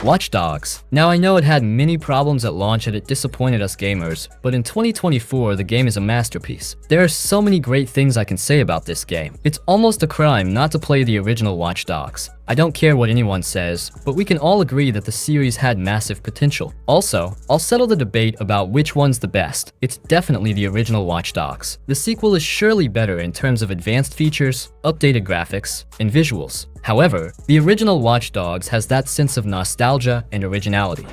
Watch Dogs. Now I know it had many problems at launch and it disappointed us gamers, but in 2024 the game is a masterpiece. There are so many great things I can say about this game. It's almost a crime not to play the original Watch Dogs. I don't care what anyone says, but we can all agree that the series had massive potential. Also, I'll settle the debate about which one's the best. It's definitely the original Watch Dogs. The sequel is surely better in terms of advanced features, updated graphics, and visuals. However, the original Watch Dogs has that sense of nostalgia and originality.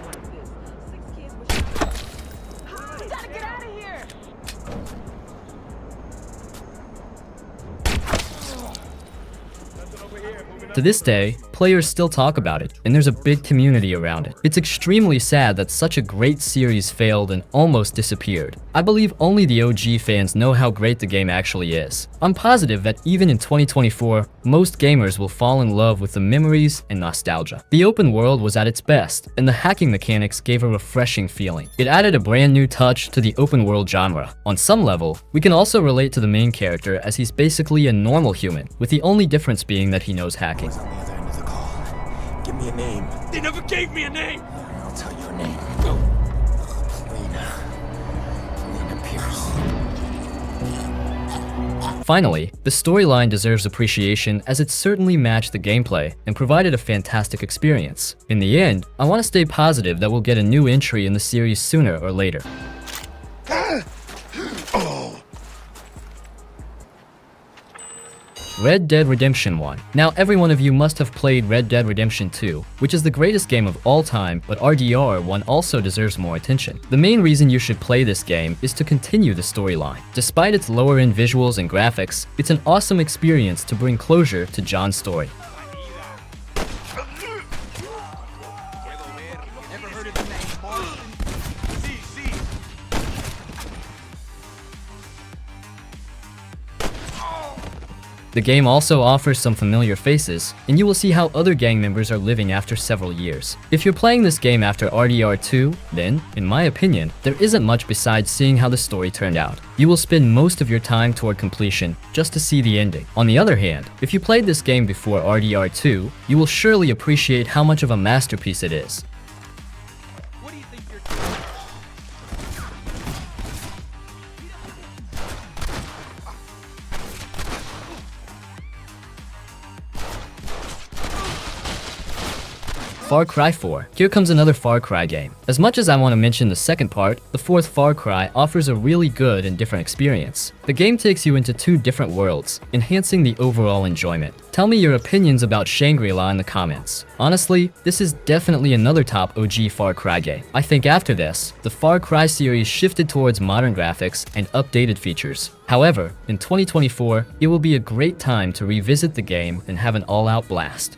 To this day, players still talk about it, and there's a big community around it. It's extremely sad that such a great series failed and almost disappeared. I believe only the OG fans know how great the game actually is. I'm positive that even in 2024, most gamers will fall in love with the memories and nostalgia. The open world was at its best, and the hacking mechanics gave a refreshing feeling. It added a brand new touch to the open world genre. On some level, we can also relate to the main character as he's basically a normal human, with the only difference being that he knows hacking. On the other end of the call. Give me a name. They never gave me a name! I'll tell you a name. Lena Pierce. Finally, the storyline deserves appreciation as it certainly matched the gameplay and provided a fantastic experience. In the end, I want to stay positive that we'll get a new entry in the series sooner or later. Red Dead Redemption 1. Now every one of you must have played Red Dead Redemption 2, which is the greatest game of all time, but RDR 1 also deserves more attention. The main reason you should play this game is to continue the storyline. Despite its lower end visuals and graphics, it's an awesome experience to bring closure to John's story. The game also offers some familiar faces, and you will see how other gang members are living after several years. If you're playing this game after RDR 2, then, in my opinion, there isn't much besides seeing how the story turned out. You will spend most of your time toward completion just to see the ending. On the other hand, if you played this game before RDR 2, you will surely appreciate how much of a masterpiece it is. Far Cry 4. Here comes another Far Cry game. As much as I want to mention the second part, the fourth Far Cry offers a really good and different experience. The game takes you into two different worlds, enhancing the overall enjoyment. Tell me your opinions about Shangri-La in the comments. Honestly, this is definitely another top OG Far Cry game. I think after this, the Far Cry series shifted towards modern graphics and updated features. However, in 2024, it will be a great time to revisit the game and have an all-out blast.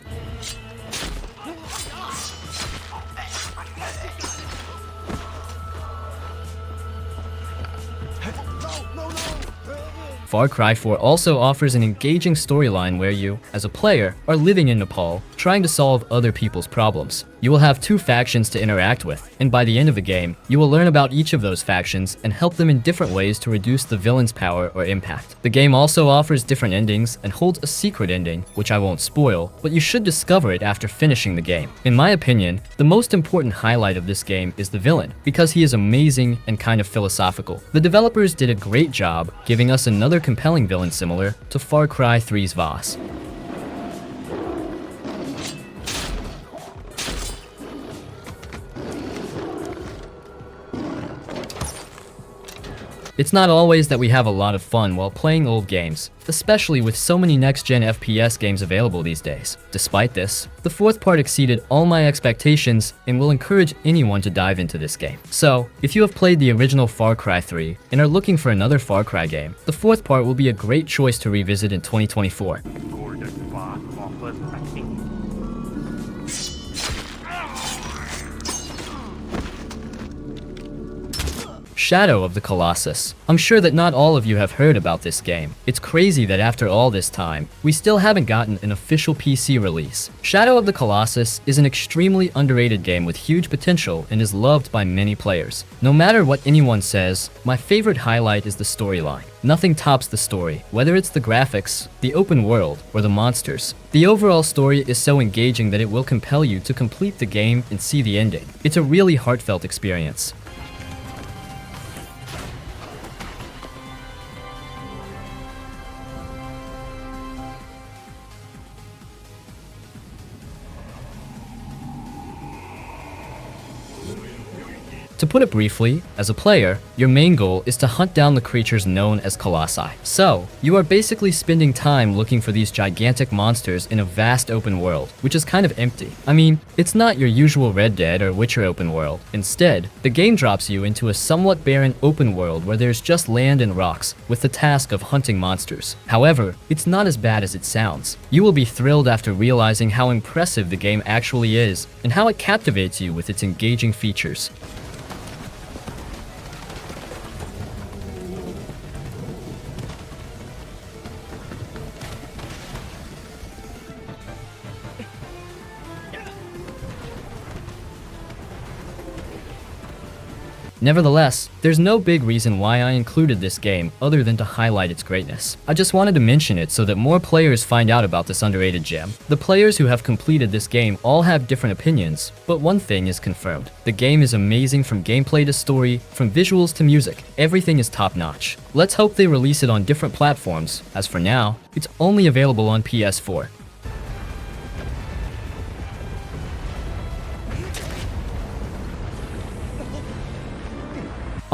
Far Cry 4 also offers an engaging storyline where you, as a player, are living in Nepal, trying to solve other people's problems. You will have two factions to interact with, and by the end of the game, you will learn about each of those factions and help them in different ways to reduce the villain's power or impact. The game also offers different endings and holds a secret ending, which I won't spoil, but you should discover it after finishing the game. In my opinion, the most important highlight of this game is the villain, because he is amazing and kind of philosophical. The developers did a great job giving us another compelling villain similar to Far Cry 3's Voss. It's not always that we have a lot of fun while playing old games, especially with so many next-gen FPS games available these days. Despite this, the fourth part exceeded all my expectations and will encourage anyone to dive into this game. So, if you have played the original Far Cry 3 and are looking for another Far Cry game, the fourth part will be a great choice to revisit in 2024. Shadow of the Colossus. I'm sure that not all of you have heard about this game. It's crazy that after all this time, we still haven't gotten an official PC release. Shadow of the Colossus is an extremely underrated game with huge potential and is loved by many players. No matter what anyone says, my favorite highlight is the storyline. Nothing tops the story, whether it's the graphics, the open world, or the monsters. The overall story is so engaging that it will compel you to complete the game and see the ending. It's a really heartfelt experience. To put it briefly, as a player, your main goal is to hunt down the creatures known as Colossi. So, you are basically spending time looking for these gigantic monsters in a vast open world, which is kind of empty. I mean, it's not your usual Red Dead or Witcher open world. Instead, the game drops you into a somewhat barren open world where there's just land and rocks, with the task of hunting monsters. However, it's not as bad as it sounds. You will be thrilled after realizing how impressive the game actually is, and how it captivates you with its engaging features. Nevertheless, there's no big reason why I included this game other than to highlight its greatness. I just wanted to mention it so that more players find out about this underrated gem. The players who have completed this game all have different opinions, but one thing is confirmed. The game is amazing from gameplay to story, from visuals to music. Everything is top-notch. Let's hope they release it on different platforms. As for now, it's only available on PS4.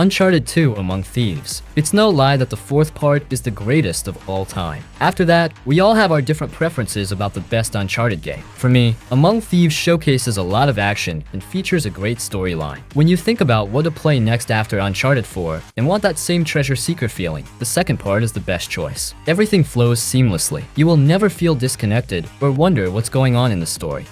Uncharted 2 Among Thieves. It's no lie that the fourth part is the greatest of all time. After that, we all have our different preferences about the best Uncharted game. For me, Among Thieves showcases a lot of action and features a great storyline. When you think about what to play next after Uncharted 4 and want that same treasure seeker feeling, the second part is the best choice. Everything flows seamlessly. You will never feel disconnected or wonder what's going on in the story.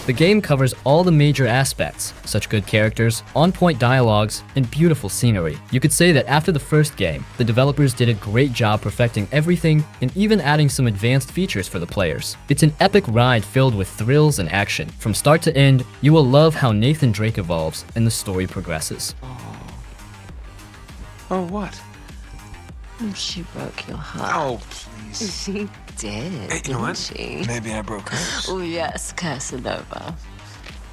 The game covers all the major aspects, such good characters, on-point dialogues, and beautiful scenery. You could say that after the first game, the developers did a great job perfecting everything and even adding some advanced features for the players. It's an epic ride filled with thrills and action. From start to end, you will love how Nathan Drake evolves and the story progresses. Oh, what? She broke your heart. Oh, please. She did, Hey, you know what? she? Maybe I broke hers. Oh yes, Casanova.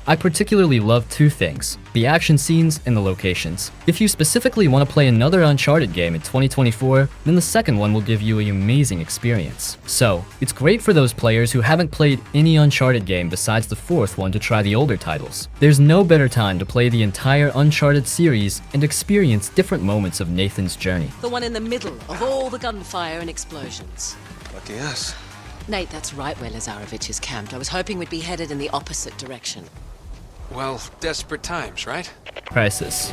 I particularly love two things: the action scenes and the locations. If you specifically want to play another Uncharted game in 2024, then the second one will give you an amazing experience. So, it's great for those players who haven't played any Uncharted game besides the fourth one to try the older titles. There's no better time to play the entire Uncharted series and experience different moments of Nathan's journey. The one in the middle of all the gunfire and explosions. Lucky us. Nate, that's right where Lazarevich is camped. I was hoping we'd be headed in the opposite direction. Well, desperate times, right? Crysis.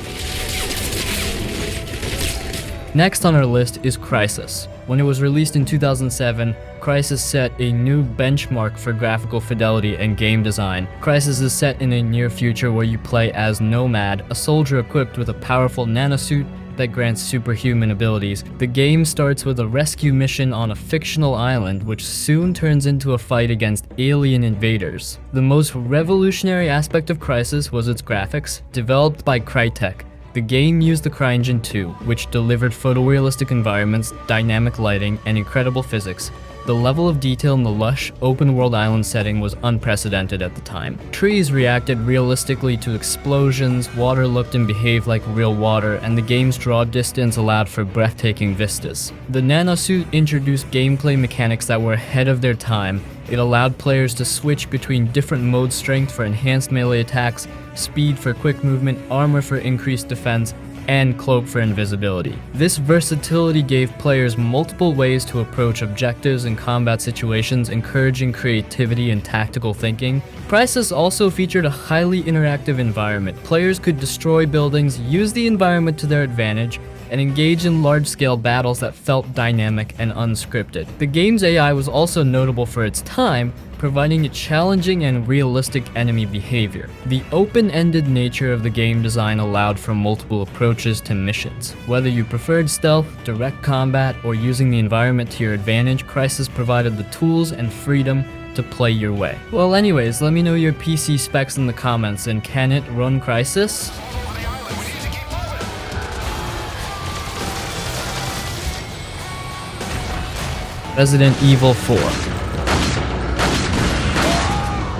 Next on our list is Crysis. When it was released in 2007, Crysis set a new benchmark for graphical fidelity and game design. Crysis is set in a near future where you play as Nomad, a soldier equipped with a powerful nanosuit that grants superhuman abilities. The game starts with a rescue mission on a fictional island, which soon turns into a fight against alien invaders. The most revolutionary aspect of Crysis was its graphics. Developed by Crytek, the game used the CryEngine 2, which delivered photorealistic environments, dynamic lighting, and incredible physics. The level of detail in the lush, open-world island setting was unprecedented at the time. Trees reacted realistically to explosions, water looked and behaved like real water, and the game's draw distance allowed for breathtaking vistas. The nanosuit introduced gameplay mechanics that were ahead of their time. It allowed players to switch between different mode strength for enhanced melee attacks, speed for quick movement, armor for increased defense, and cloak for invisibility. This versatility gave players multiple ways to approach objectives in combat situations, encouraging creativity and tactical thinking. Crysis also featured a highly interactive environment. Players could destroy buildings, use the environment to their advantage, and engage in large-scale battles that felt dynamic and unscripted. The game's AI was also notable for its time, providing a challenging and realistic enemy behavior. The open-ended nature of the game design allowed for multiple approaches to missions. Whether you preferred stealth, direct combat, or using the environment to your advantage, Crysis provided the tools and freedom to play your way. Well, anyways, let me know your PC specs in the comments, and can it run Crysis? Resident Evil 4.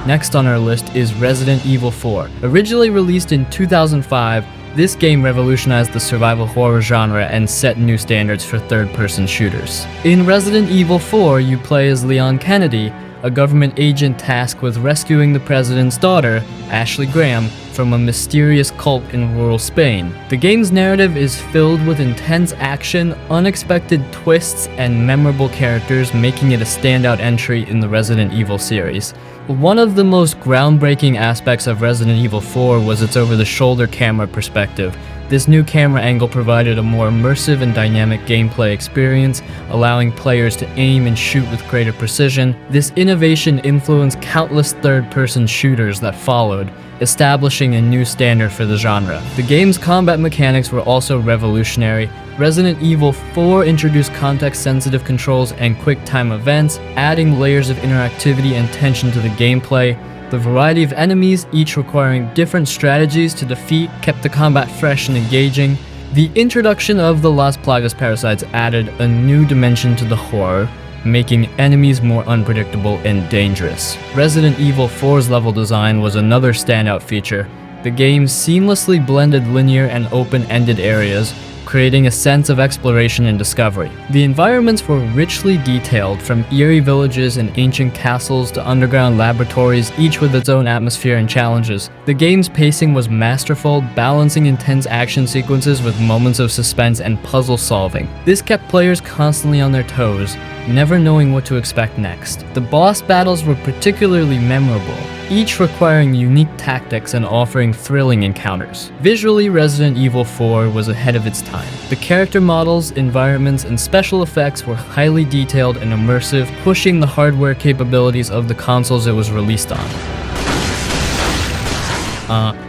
Next on our list is Resident Evil 4. Originally released in 2005, this game revolutionized the survival horror genre and set new standards for third-person shooters. In Resident Evil 4, you play as Leon Kennedy, a government agent tasked with rescuing the president's daughter, Ashley Graham, from a mysterious cult in rural Spain. The game's narrative is filled with intense action, unexpected twists, and memorable characters, making it a standout entry in the Resident Evil series. One of the most groundbreaking aspects of Resident Evil 4 was its over-the-shoulder camera perspective. This new camera angle provided a more immersive and dynamic gameplay experience, allowing players to aim and shoot with greater precision. This innovation influenced countless third-person shooters that followed, establishing a new standard for the genre. The game's combat mechanics were also revolutionary. Resident Evil 4 introduced context-sensitive controls and quick-time events, adding layers of interactivity and tension to the gameplay. The variety of enemies, each requiring different strategies to defeat, kept the combat fresh and engaging. The introduction of the Las Plagas parasites added a new dimension to the horror, making enemies more unpredictable and dangerous. Resident Evil 4's level design was another standout feature. The game seamlessly blended linear and open-ended areas, creating a sense of exploration and discovery. The environments were richly detailed, from eerie villages and ancient castles to underground laboratories, each with its own atmosphere and challenges. The game's pacing was masterful, balancing intense action sequences with moments of suspense and puzzle solving. This kept players constantly on their toes, never knowing what to expect next. The boss battles were particularly memorable, each requiring unique tactics and offering thrilling encounters. Visually, Resident Evil 4 was ahead of its time. The character models, environments, and special effects were highly detailed and immersive, pushing the hardware capabilities of the consoles it was released on.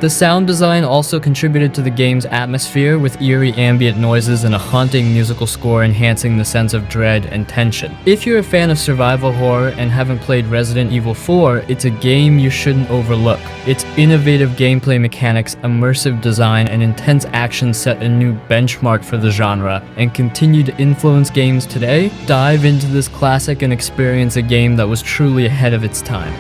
The sound design also contributed to the game's atmosphere, with eerie ambient noises and a haunting musical score enhancing the sense of dread and tension. If you're a fan of survival horror and haven't played Resident Evil 4, it's a game you shouldn't overlook. Its innovative gameplay mechanics, immersive design, and intense action set a new benchmark for the genre and continue to influence games today. Dive into this classic and experience a game that was truly ahead of its time.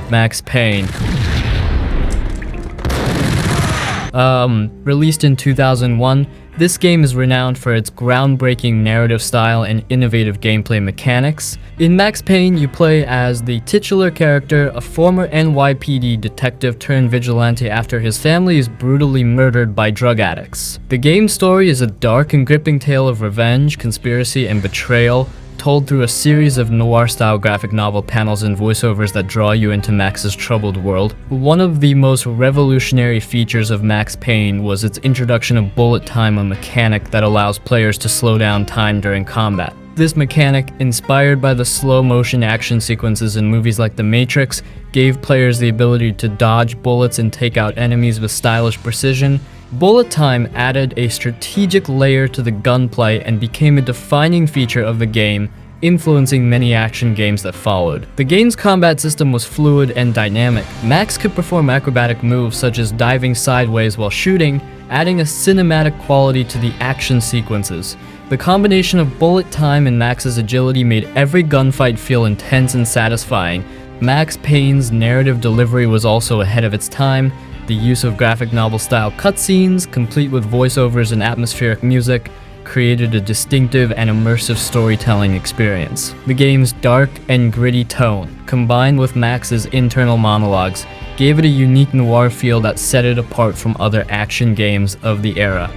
Max Payne. Released in 2001, this game is renowned for its groundbreaking narrative style and innovative gameplay mechanics. In Max Payne, you play as the titular character, a former NYPD detective turned vigilante after his family is brutally murdered by drug addicts. The game's story is a dark and gripping tale of revenge, conspiracy, and betrayal, told through a series of noir-style graphic novel panels and voiceovers that draw you into Max's troubled world. One of the most revolutionary features of Max Payne was its introduction of bullet time, a mechanic that allows players to slow down time during combat. This mechanic, inspired by the slow-motion action sequences in movies like The Matrix, gave players the ability to dodge bullets and take out enemies with stylish precision. Bullet time added a strategic layer to the gunplay and became a defining feature of the game, influencing many action games that followed. The game's combat system was fluid and dynamic. Max could perform acrobatic moves such as diving sideways while shooting, adding a cinematic quality to the action sequences. The combination of bullet time and Max's agility made every gunfight feel intense and satisfying. Max Payne's narrative delivery was also ahead of its time. The use of graphic novel-style cutscenes, complete with voiceovers and atmospheric music, created a distinctive and immersive storytelling experience. The game's dark and gritty tone, combined with Max's internal monologues, gave it a unique noir feel that set it apart from other action games of the era.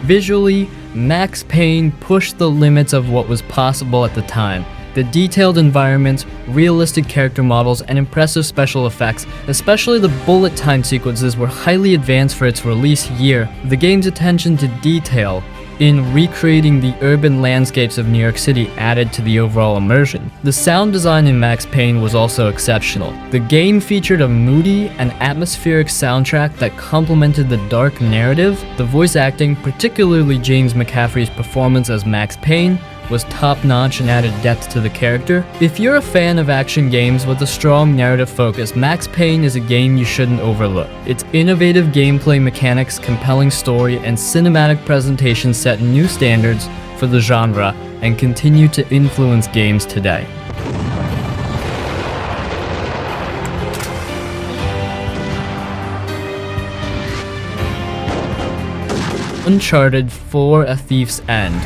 Visually, Max Payne pushed the limits of what was possible at the time. The detailed environments, realistic character models, and impressive special effects, especially the bullet time sequences, were highly advanced for its release year. The game's attention to detail in recreating the urban landscapes of New York City added to the overall immersion. The sound design in Max Payne was also exceptional. The game featured a moody and atmospheric soundtrack that complemented the dark narrative. The voice acting, particularly James McCaffrey's performance as Max Payne, was top-notch and added depth to the character. If you're a fan of action games with a strong narrative focus, Max Payne is a game you shouldn't overlook. Its innovative gameplay mechanics, compelling story, and cinematic presentation set new standards for the genre and continue to influence games today. Uncharted 4: A Thief's End.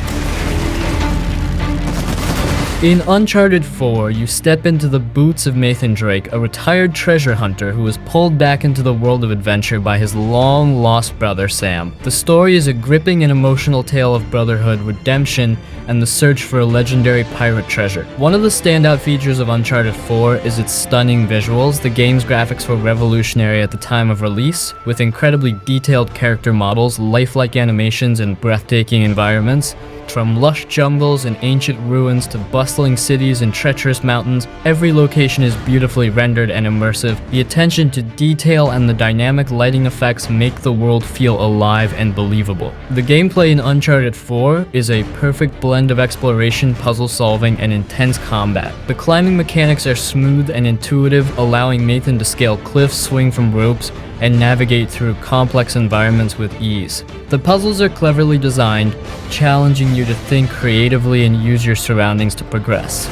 In Uncharted 4, you step into the boots of Nathan Drake, a retired treasure hunter who was pulled back into the world of adventure by his long-lost brother Sam. The story is a gripping and emotional tale of brotherhood, redemption, and the search for a legendary pirate treasure. One of the standout features of Uncharted 4 is its stunning visuals. The game's graphics were revolutionary at the time of release, with incredibly detailed character models, lifelike animations, and breathtaking environments. From lush jungles and ancient ruins to bustling cities and treacherous mountains, every location is beautifully rendered and immersive. The attention to detail and the dynamic lighting effects make the world feel alive and believable. The gameplay in Uncharted 4 is a perfect blend of exploration, puzzle solving, and intense combat. The climbing mechanics are smooth and intuitive, allowing Nathan to scale cliffs, swing from ropes, and navigate through complex environments with ease. The puzzles are cleverly designed, challenging you to think creatively and use your surroundings to progress.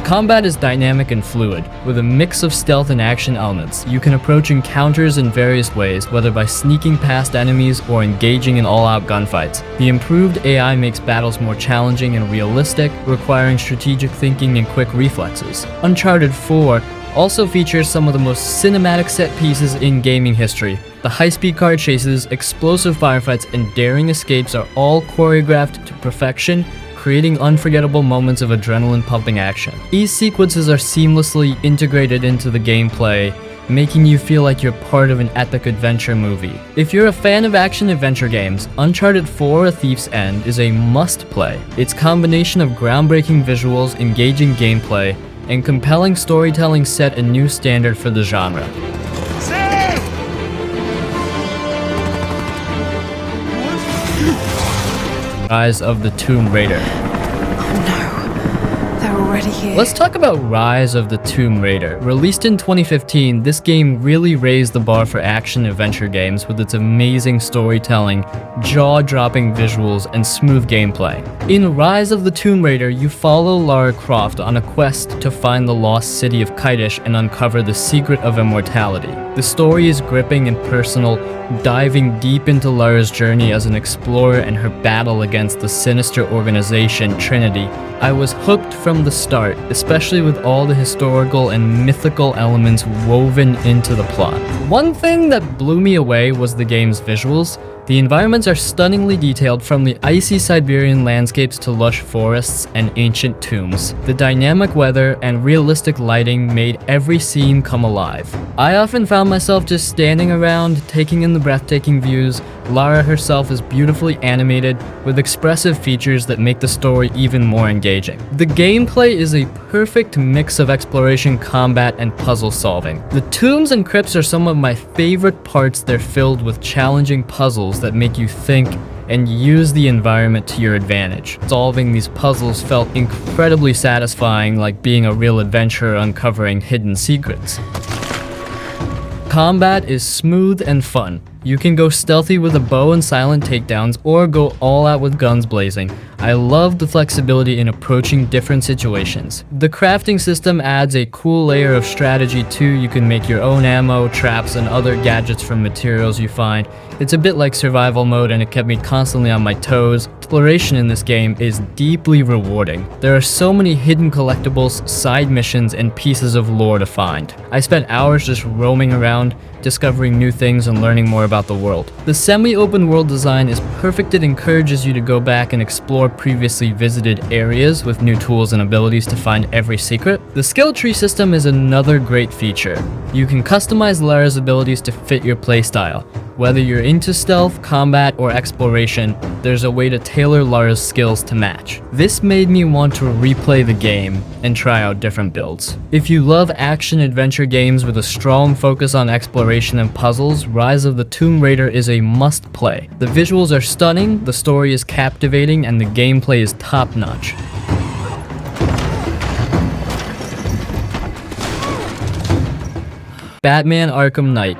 Combat is dynamic and fluid, with a mix of stealth and action elements. You can approach encounters in various ways, whether by sneaking past enemies or engaging in all-out gunfights. The improved AI makes battles more challenging and realistic, requiring strategic thinking and quick reflexes. Uncharted 4 also features some of the most cinematic set pieces in gaming history. The high-speed car chases, explosive firefights, and daring escapes are all choreographed to perfection, creating unforgettable moments of adrenaline-pumping action. These sequences are seamlessly integrated into the gameplay, making you feel like you're part of an epic adventure movie. If you're a fan of action-adventure games, Uncharted 4: A Thief's End is a must-play. Its combination of groundbreaking visuals, engaging gameplay, and compelling storytelling set a new standard for the genre. Rise of the Tomb Raider. They're already here. Let's talk about Rise of the Tomb Raider. Released in 2015, this game really raised the bar for action-adventure games with its amazing storytelling, jaw-dropping visuals, and smooth gameplay. In Rise of the Tomb Raider, you follow Lara Croft on a quest to find the lost city of Crysis and uncover the secret of immortality. The story is gripping and personal, diving deep into Lara's journey as an explorer and her battle against the sinister organization Trinity. I was hooked from the start, especially with all the historical and mythical elements woven into the plot. One thing that blew me away was the game's visuals. The environments are stunningly detailed, from the icy Siberian landscapes to lush forests and ancient tombs. The dynamic weather and realistic lighting made every scene come alive. I often found myself just standing around, taking in the breathtaking views. Lara herself is beautifully animated, with expressive features that make the story even more engaging. The gameplay is a perfect mix of exploration, combat, and puzzle solving. The tombs and crypts are some of my favorite parts. They're filled with challenging puzzles that make you think and use the environment to your advantage. Solving these puzzles felt incredibly satisfying, like being a real adventurer uncovering hidden secrets. Combat is smooth and fun. You can go stealthy with a bow and silent takedowns, or go all out with guns blazing. I love the flexibility in approaching different situations. The crafting system adds a cool layer of strategy too. You can make your own ammo, traps, and other gadgets from materials you find. It's a bit like survival mode, and it kept me constantly on my toes. Exploration in this game is deeply rewarding. There are so many hidden collectibles, side missions, and pieces of lore to find. I spent hours just roaming around, discovering new things and learning more about the world. The semi-open world design is perfect. It encourages you to go back and explore previously visited areas with new tools and abilities to find every secret. The skill tree system is another great feature. You can customize Lara's abilities to fit your playstyle. Whether you're into stealth, combat, or exploration, there's a way to tailor Lara's skills to match. This made me want to replay the game and try out different builds. If you love action-adventure games with a strong focus on exploration and puzzles, Rise of the Tomb Raider is a must-play. The visuals are stunning, the story is captivating, and the gameplay is top-notch. Batman Arkham Knight.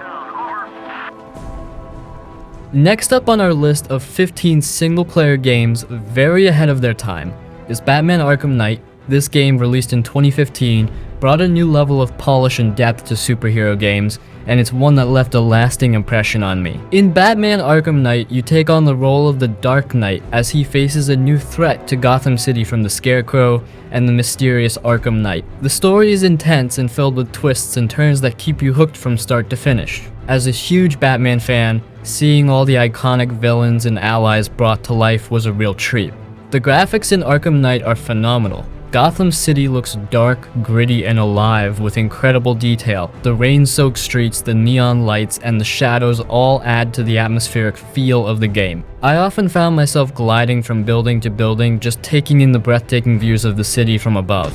Next up on our list of 15 single-player games very ahead of their time is Batman Arkham Knight. This game, released in 2015, brought a new level of polish and depth to superhero games, and it's one that left a lasting impression on me. In Batman Arkham Knight, you take on the role of the Dark Knight as he faces a new threat to Gotham City from the Scarecrow and the mysterious Arkham Knight. The story is intense and filled with twists and turns that keep you hooked from start to finish. As a huge Batman fan, seeing all the iconic villains and allies brought to life was a real treat. The graphics in Arkham Knight are phenomenal. Gotham City looks dark, gritty, and alive with incredible detail. The rain-soaked streets, the neon lights, and the shadows all add to the atmospheric feel of the game. I often found myself gliding from building to building, just taking in the breathtaking views of the city from above.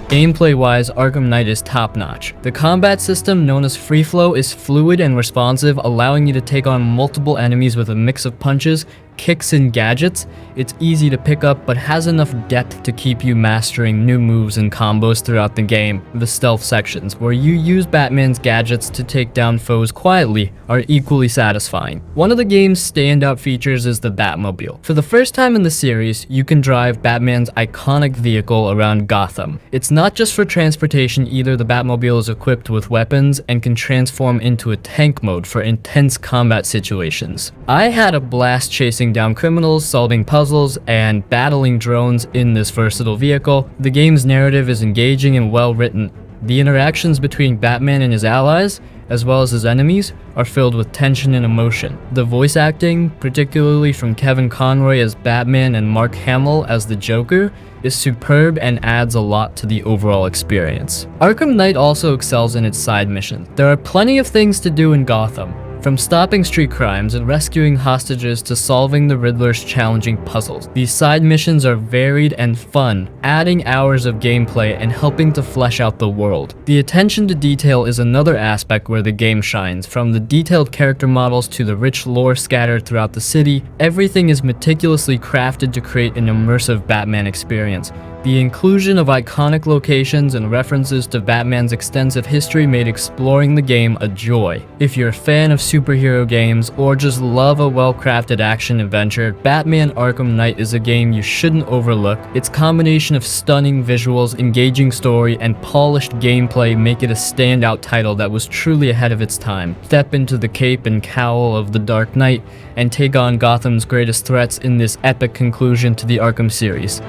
Gameplay-wise, Arkham Knight is top-notch. The combat system, known as Free Flow, is fluid and responsive, allowing you to take on multiple enemies with a mix of punches, kicks, and gadgets. It's easy to pick up, but has enough depth to keep you mastering new moves and combos throughout the game. The stealth sections, where you use Batman's gadgets to take down foes quietly, are equally satisfying. One of the game's standout features is the Batmobile. For the first time in the series, you can drive Batman's iconic vehicle around Gotham. It's not just for transportation either. The Batmobile is equipped with weapons and can transform into a tank mode for intense combat situations. I had a blast chasing down criminals, solving puzzles, and battling drones in this versatile vehicle. The game's narrative is engaging and well written. The interactions between Batman and his allies, as well as his enemies, are filled with tension and emotion. The voice acting, particularly from Kevin Conroy as Batman and Mark Hamill as the Joker, is superb and adds a lot to the overall experience. Arkham Knight also excels in its side missions. There are plenty of things to do in Gotham, from stopping street crimes and rescuing hostages to solving the Riddler's challenging puzzles. These side missions are varied and fun, adding hours of gameplay and helping to flesh out the world. The attention to detail is another aspect where the game shines. From the detailed character models to the rich lore scattered throughout the city, everything is meticulously crafted to create an immersive Batman experience. The inclusion of iconic locations and references to Batman's extensive history made exploring the game a joy. If you're a fan of superhero games or just love a well-crafted action-adventure, Batman Arkham Knight is a game you shouldn't overlook. Its combination of stunning visuals, engaging story, and polished gameplay make it a standout title that was truly ahead of its time. Step into the cape and cowl of the Dark Knight and take on Gotham's greatest threats in this epic conclusion to the Arkham series.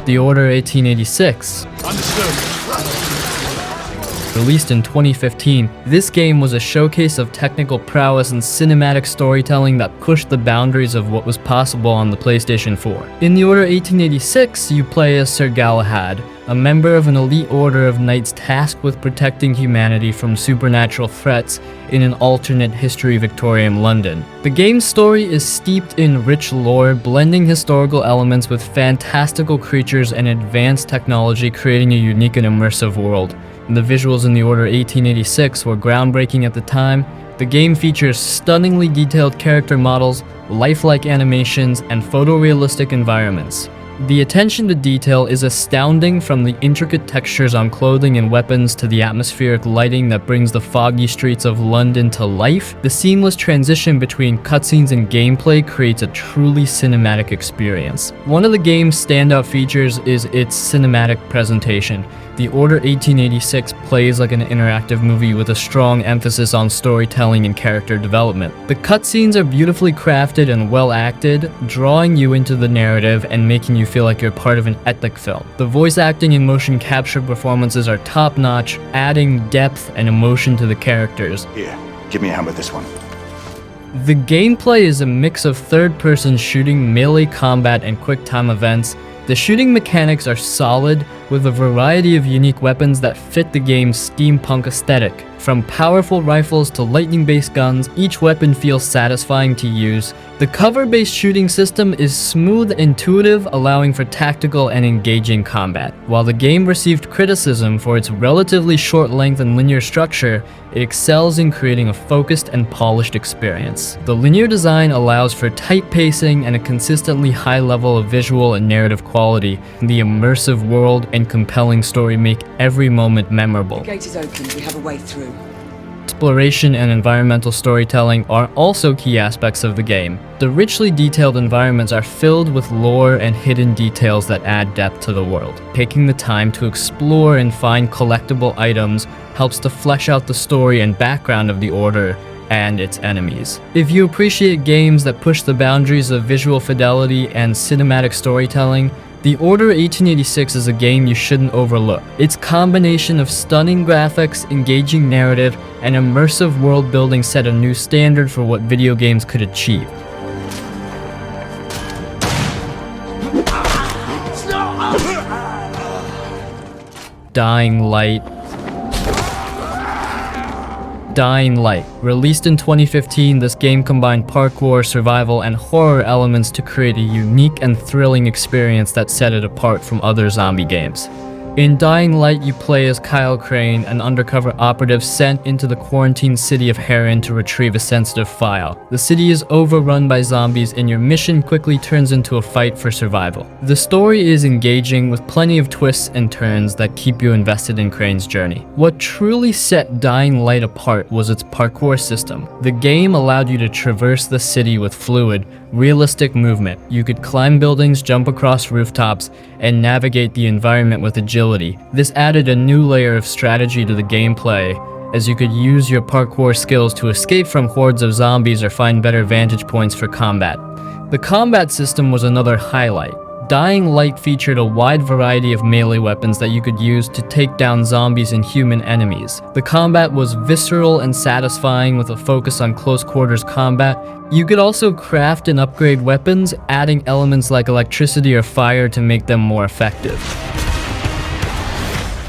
The Order 1886. Released in 2015, this game was a showcase of technical prowess and cinematic storytelling that pushed the boundaries of what was possible on the PlayStation 4. In The Order 1886, you play as Sir Galahad, a member of an elite order of knights tasked with protecting humanity from supernatural threats in an alternate history Victorian London. The game's story is steeped in rich lore, blending historical elements with fantastical creatures and advanced technology, creating a unique and immersive world. The visuals in The Order 1886 were groundbreaking at the time. The game features stunningly detailed character models, lifelike animations, and photorealistic environments. The attention to detail is astounding, from the intricate textures on clothing and weapons to the atmospheric lighting that brings the foggy streets of London to life. The seamless transition between cutscenes and gameplay creates a truly cinematic experience. One of the game's standout features is its cinematic presentation. The Order 1886 plays like an interactive movie with a strong emphasis on storytelling and character development. The cutscenes are beautifully crafted and well acted, drawing you into the narrative and making you feel like you're part of an epic film. The voice acting and motion capture performances are top-notch, adding depth and emotion to the characters. Here, give me a hand with this one. The gameplay is a mix of third-person shooting, melee combat, and quick-time events. The shooting mechanics are solid, with a variety of unique weapons that fit the game's steampunk aesthetic. From powerful rifles to lightning-based guns, each weapon feels satisfying to use. The cover-based shooting system is smooth and intuitive, allowing for tactical and engaging combat. While the game received criticism for its relatively short length and linear structure, it excels in creating a focused and polished experience. The linear design allows for tight pacing and a consistently high level of visual and narrative quality. The immersive world and compelling story make every moment memorable. The gate is open. We have a way through. Exploration and environmental storytelling are also key aspects of the game. The richly detailed environments are filled with lore and hidden details that add depth to the world. Taking the time to explore and find collectible items helps to flesh out the story and background of the Order and its enemies. If you appreciate games that push the boundaries of visual fidelity and cinematic storytelling, The Order 1886 is a game you shouldn't overlook. Its combination of stunning graphics, engaging narrative, and immersive world building set a new standard for what video games could achieve. Dying Light. Dying Light. Released in 2015, this game combined parkour, survival, and horror elements to create a unique and thrilling experience that set it apart from other zombie games. In Dying Light, you play as Kyle Crane, an undercover operative sent into the quarantined city of Heron to retrieve a sensitive file. The city is overrun by zombies, and your mission quickly turns into a fight for survival. The story is engaging, with plenty of twists and turns that keep you invested in Crane's journey. What truly set Dying Light apart was its parkour system. The game allowed you to traverse the city with fluid, realistic movement. You could climb buildings, jump across rooftops, and navigate the environment with agility. This added a new layer of strategy to the gameplay, as you could use your parkour skills to escape from hordes of zombies or find better vantage points for combat. The combat system was another highlight. Dying Light featured a wide variety of melee weapons that you could use to take down zombies and human enemies. The combat was visceral and satisfying, with a focus on close quarters combat. You could also craft and upgrade weapons, adding elements like electricity or fire to make them more effective.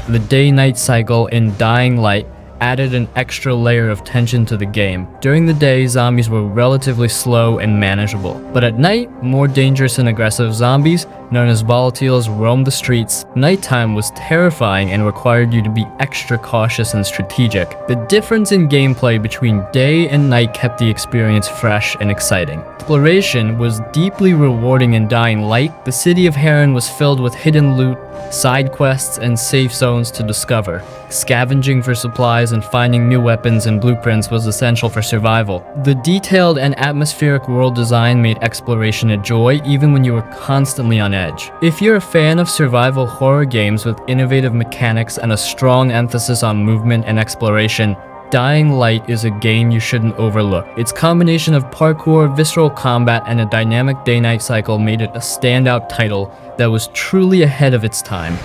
The day-night cycle in Dying Light added an extra layer of tension to the game. During the day, zombies were relatively slow and manageable, but at night, more dangerous and aggressive zombies, known as volatiles, roamed the streets. Nighttime was terrifying and required you to be extra cautious and strategic. The difference in gameplay between day and night kept the experience fresh and exciting. Exploration was deeply rewarding in Dying Light. The city of Heron was filled with hidden loot, side quests, and safe zones to discover. Scavenging for supplies and finding new weapons and blueprints was essential for survival. The detailed and atmospheric world design made exploration a joy, even when you were constantly on edge. If you're a fan of survival horror games with innovative mechanics and a strong emphasis on movement and exploration, Dying Light is a game you shouldn't overlook. Its combination of parkour, visceral combat, and a dynamic day-night cycle made it a standout title that was truly ahead of its time.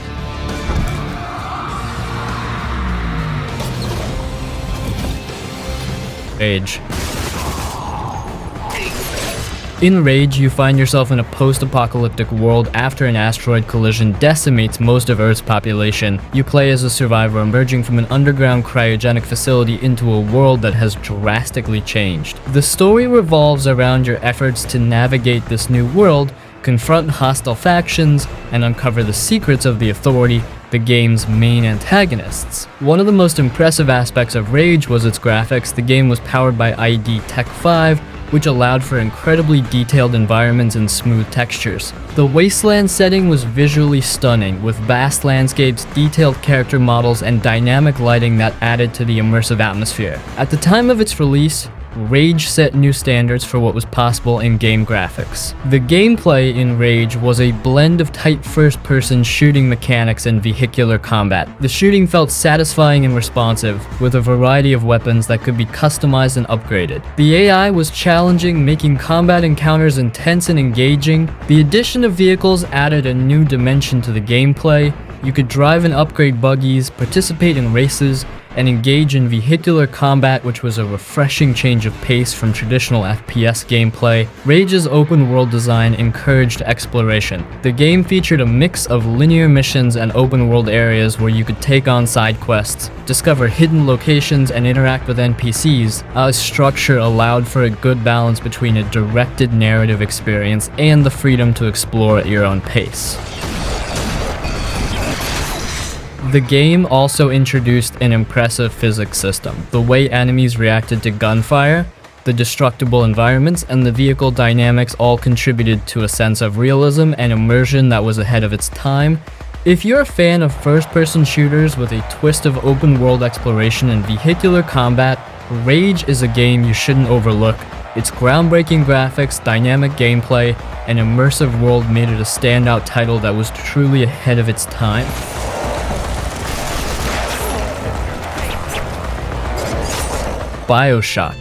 Rage. In Rage, you find yourself in a post-apocalyptic world after an asteroid collision decimates most of Earth's population. You play as a survivor emerging from an underground cryogenic facility into a world that has drastically changed. The story revolves around your efforts to navigate this new world, confront hostile factions, and uncover the secrets of the Authority, the game's main antagonists. One of the most impressive aspects of Rage was its graphics. The game was powered by ID Tech 5, which allowed for incredibly detailed environments and smooth textures. The Wasteland setting was visually stunning, with vast landscapes, detailed character models, and dynamic lighting that added to the immersive atmosphere. At the time of its release, Rage set new standards for what was possible in game graphics. The gameplay in Rage was a blend of tight first-person shooting mechanics and vehicular combat. The shooting felt satisfying and responsive, with a variety of weapons that could be customized and upgraded. The AI was challenging, making combat encounters intense and engaging. The addition of vehicles added a new dimension to the gameplay. You could drive and upgrade buggies, participate in races, and engage in vehicular combat, which was a refreshing change of pace from traditional FPS gameplay. Rage's open world design encouraged exploration. The game featured a mix of linear missions and open world areas where you could take on side quests, discover hidden locations, and interact with NPCs. Its structure allowed for a good balance between a directed narrative experience and the freedom to explore at your own pace. The game also introduced an impressive physics system. The way enemies reacted to gunfire, the destructible environments, and the vehicle dynamics all contributed to a sense of realism and immersion that was ahead of its time. If you're a fan of first-person shooters with a twist of open-world exploration and vehicular combat, Rage is a game you shouldn't overlook. Its groundbreaking graphics, dynamic gameplay, and immersive world made it a standout title that was truly ahead of its time. Bioshock.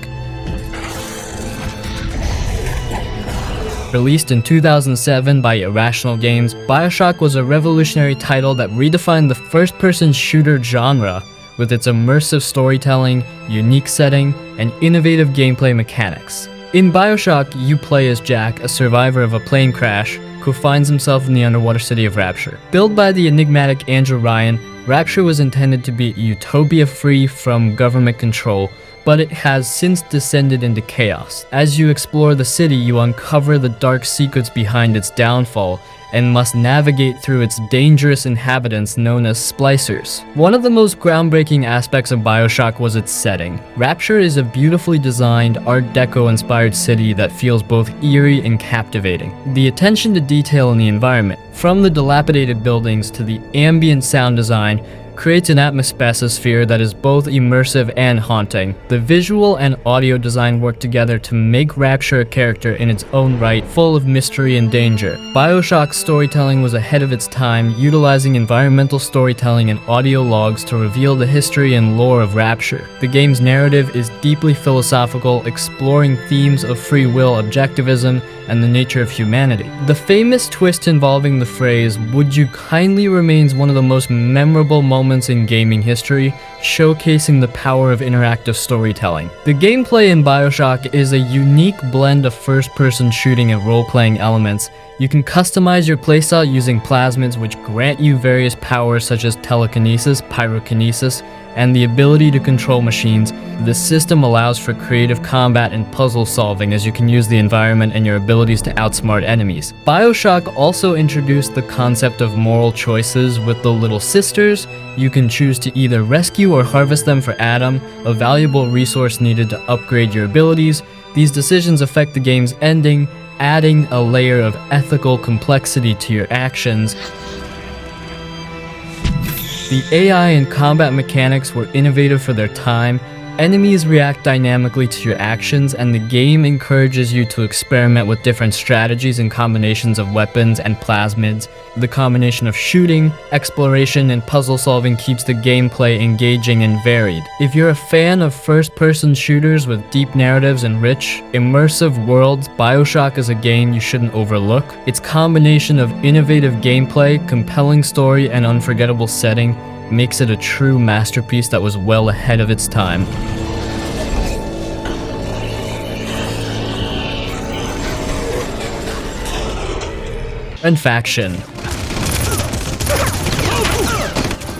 Released in 2007 by Irrational Games, Bioshock was a revolutionary title that redefined the first-person shooter genre with its immersive storytelling, unique setting, and innovative gameplay mechanics. In Bioshock, you play as Jack, a survivor of a plane crash who finds himself in the underwater city of Rapture. Built by the enigmatic Andrew Ryan, Rapture was intended to be a utopia free from government control, but it has since descended into chaos. As you explore the city, you uncover the dark secrets behind its downfall and must navigate through its dangerous inhabitants known as splicers. One of the most groundbreaking aspects of Bioshock was its setting. Rapture is a beautifully designed, Art Deco-inspired city that feels both eerie and captivating. The attention to detail in the environment, from the dilapidated buildings to the ambient sound design, creates an atmosphere that is both immersive and haunting. The visual and audio design work together to make Rapture a character in its own right, full of mystery and danger. Bioshock's storytelling was ahead of its time, utilizing environmental storytelling and audio logs to reveal the history and lore of Rapture. The game's narrative is deeply philosophical, exploring themes of free will, objectivism, and the nature of humanity. The famous twist involving the phrase, "Would you kindly," remains one of the most memorable moments in gaming history, showcasing the power of interactive storytelling. The gameplay in Bioshock is a unique blend of first-person shooting and role-playing elements. You can customize your playstyle using plasmids, which grant you various powers such as telekinesis, pyrokinesis, and the ability to control machines. This system allows for creative combat and puzzle solving, as you can use the environment and your abilities to outsmart enemies. Bioshock also introduced the concept of moral choices with the Little Sisters. You can choose to either rescue or harvest them for Adam, a valuable resource needed to upgrade your abilities. These decisions affect the game's ending, adding a layer of ethical complexity to your actions. The AI and combat mechanics were innovative for their time. Enemies react dynamically to your actions, and the game encourages you to experiment with different strategies and combinations of weapons and plasmids. The combination of shooting, exploration, and puzzle solving keeps the gameplay engaging and varied. If you're a fan of first-person shooters with deep narratives and rich, immersive worlds, Bioshock is a game you shouldn't overlook. Its combination of innovative gameplay, compelling story, and unforgettable setting makes it a true masterpiece that was well ahead of its time. And Faction.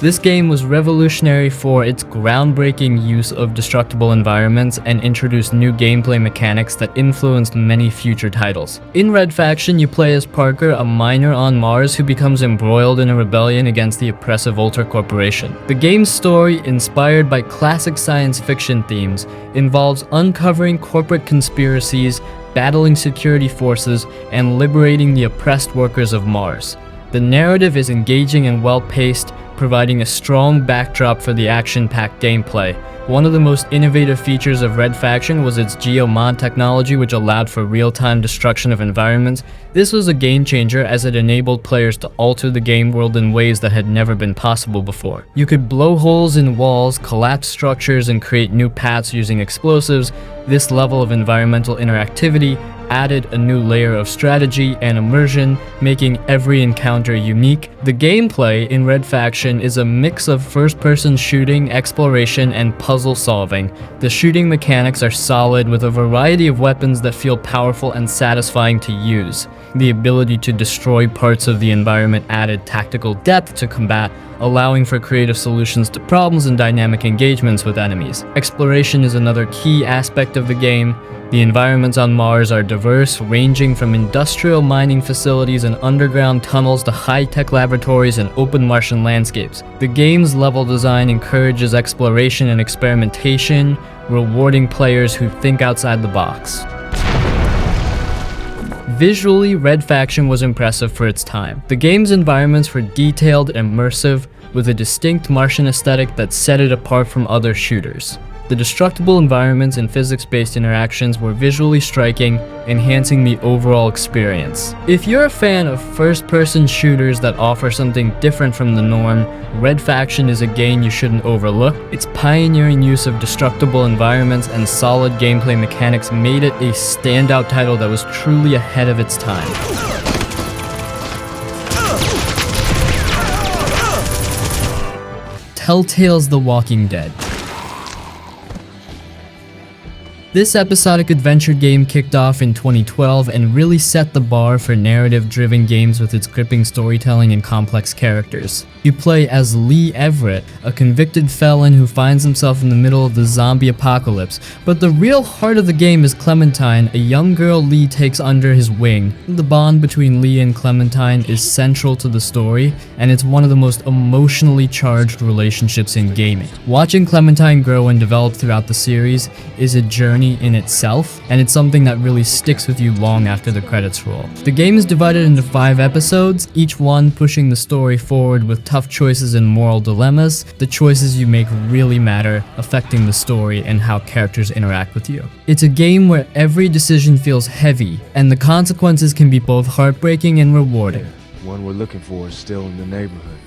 This game was revolutionary for its groundbreaking use of destructible environments and introduced new gameplay mechanics that influenced many future titles. In Red Faction, you play as Parker, a miner on Mars who becomes embroiled in a rebellion against the oppressive Ultra Corporation. The game's story, inspired by classic science fiction themes, involves uncovering corporate conspiracies, battling security forces, and liberating the oppressed workers of Mars. The narrative is engaging and well-paced, providing a strong backdrop for the action-packed gameplay. One of the most innovative features of Red Faction was its geomod technology, which allowed for real-time destruction of environments. This was a game changer as it enabled players to alter the game world in ways that had never been possible before. You could blow holes in walls, collapse structures, and create new paths using explosives. This level of environmental interactivity added a new layer of strategy and immersion, making every encounter unique. The gameplay in Red Faction is a mix of first-person shooting, exploration, and puzzle solving. The shooting mechanics are solid with a variety of weapons that feel powerful and satisfying to use. The ability to destroy parts of the environment added tactical depth to combat, allowing for creative solutions to problems and dynamic engagements with enemies. Exploration is another key aspect of the game. The environments on Mars are diverse, ranging from industrial mining facilities and underground tunnels to high-tech laboratories and open Martian landscapes. The game's level design encourages exploration and experimentation, rewarding players who think outside the box. Visually, Red Faction was impressive for its time. The game's environments were detailed and immersive, with a distinct Martian aesthetic that set it apart from other shooters. The destructible environments and physics-based interactions were visually striking, enhancing the overall experience. If you're a fan of first-person shooters that offer something different from the norm, Red Faction is a game you shouldn't overlook. Its pioneering use of destructible environments and solid gameplay mechanics made it a standout title that was truly ahead of its time. Telltale's The Walking Dead. This episodic adventure game kicked off in 2012 and really set the bar for narrative-driven games with its gripping storytelling and complex characters. You play as Lee Everett, a convicted felon who finds himself in the middle of the zombie apocalypse, but the real heart of the game is Clementine, a young girl Lee takes under his wing. The bond between Lee and Clementine is central to the story, and it's one of the most emotionally charged relationships in gaming. Watching Clementine grow and develop throughout the series is a journey in itself, and it's something that really sticks with you long after the credits roll. The game is divided into 5 episodes, each one pushing the story forward with tough choices and moral dilemmas. The choices you make really matter, affecting the story and how characters interact with you. It's a game where every decision feels heavy, and the consequences can be both heartbreaking and rewarding. One we're looking for is still in the neighborhood.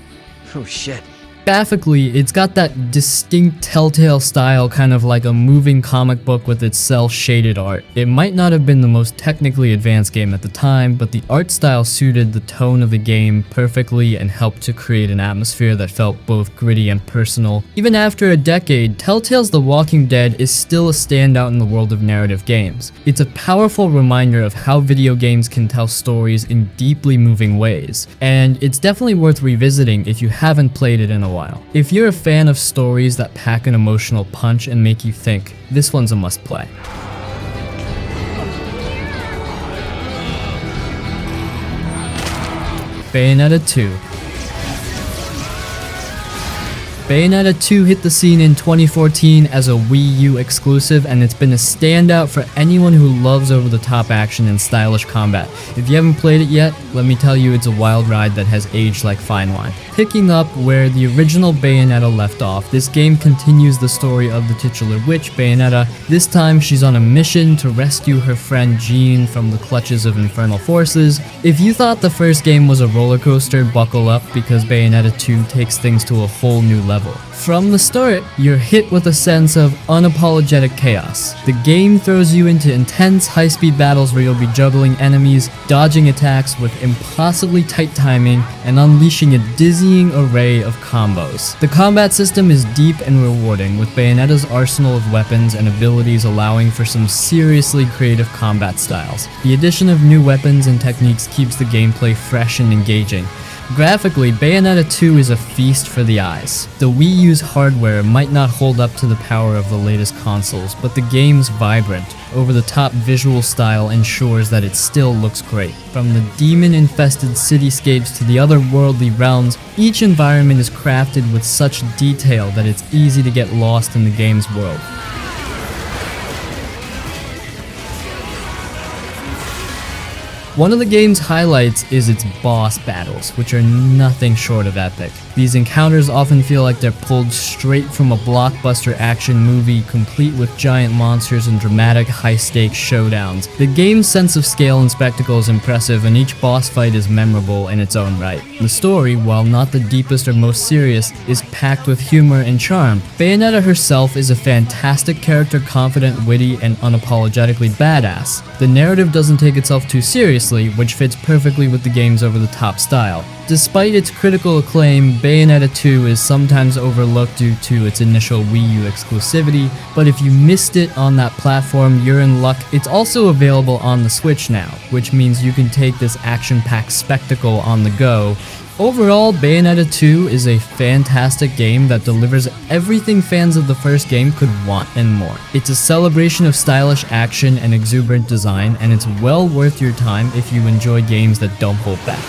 Oh shit. Graphically, it's got that distinct Telltale style, kind of like a moving comic book with its cel-shaded art. It might not have been the most technically advanced game at the time, but the art style suited the tone of the game perfectly and helped to create an atmosphere that felt both gritty and personal. Even after a decade, Telltale's The Walking Dead is still a standout in the world of narrative games. It's a powerful reminder of how video games can tell stories in deeply moving ways, and it's definitely worth revisiting if you haven't played it in a while. If you're a fan of stories that pack an emotional punch and make you think, this one's a must-play. Bayonetta 2. Bayonetta 2 hit the scene in 2014 as a Wii U exclusive, and it's been a standout for anyone who loves over-the-top action and stylish combat. If you haven't played it yet, let me tell you it's a wild ride that has aged like fine wine. Picking up where the original Bayonetta left off, this game continues the story of the titular witch, Bayonetta. This time, she's on a mission to rescue her friend Jean from the clutches of infernal forces. If you thought the first game was a roller coaster, buckle up, because Bayonetta 2 takes things to a whole new level. From the start, you're hit with a sense of unapologetic chaos. The game throws you into intense high-speed battles where you'll be juggling enemies, dodging attacks with impossibly tight timing, and unleashing a dizzying array of combos. The combat system is deep and rewarding, with Bayonetta's arsenal of weapons and abilities allowing for some seriously creative combat styles. The addition of new weapons and techniques keeps the gameplay fresh and engaging. Graphically, Bayonetta 2 is a feast for the eyes. The Wii U's hardware might not hold up to the power of the latest consoles, but the game's vibrant, over-the-top visual style ensures that it still looks great. From the demon-infested cityscapes to the otherworldly realms, each environment is crafted with such detail that it's easy to get lost in the game's world. One of the game's highlights is its boss battles, which are nothing short of epic. These encounters often feel like they're pulled straight from a blockbuster action movie, complete with giant monsters and dramatic high-stakes showdowns. The game's sense of scale and spectacle is impressive, and each boss fight is memorable in its own right. The story, while not the deepest or most serious, is packed with humor and charm. Bayonetta herself is a fantastic character, confident, witty, and unapologetically badass. The narrative doesn't take itself too seriously, which fits perfectly with the game's over-the-top style. Despite its critical acclaim, Bayonetta 2 is sometimes overlooked due to its initial Wii U exclusivity, but if you missed it on that platform, you're in luck. It's also available on the Switch now, which means you can take this action-packed spectacle on the go. Overall, Bayonetta 2 is a fantastic game that delivers everything fans of the first game could want and more. It's a celebration of stylish action and exuberant design, and it's well worth your time if you enjoy games that don't hold back.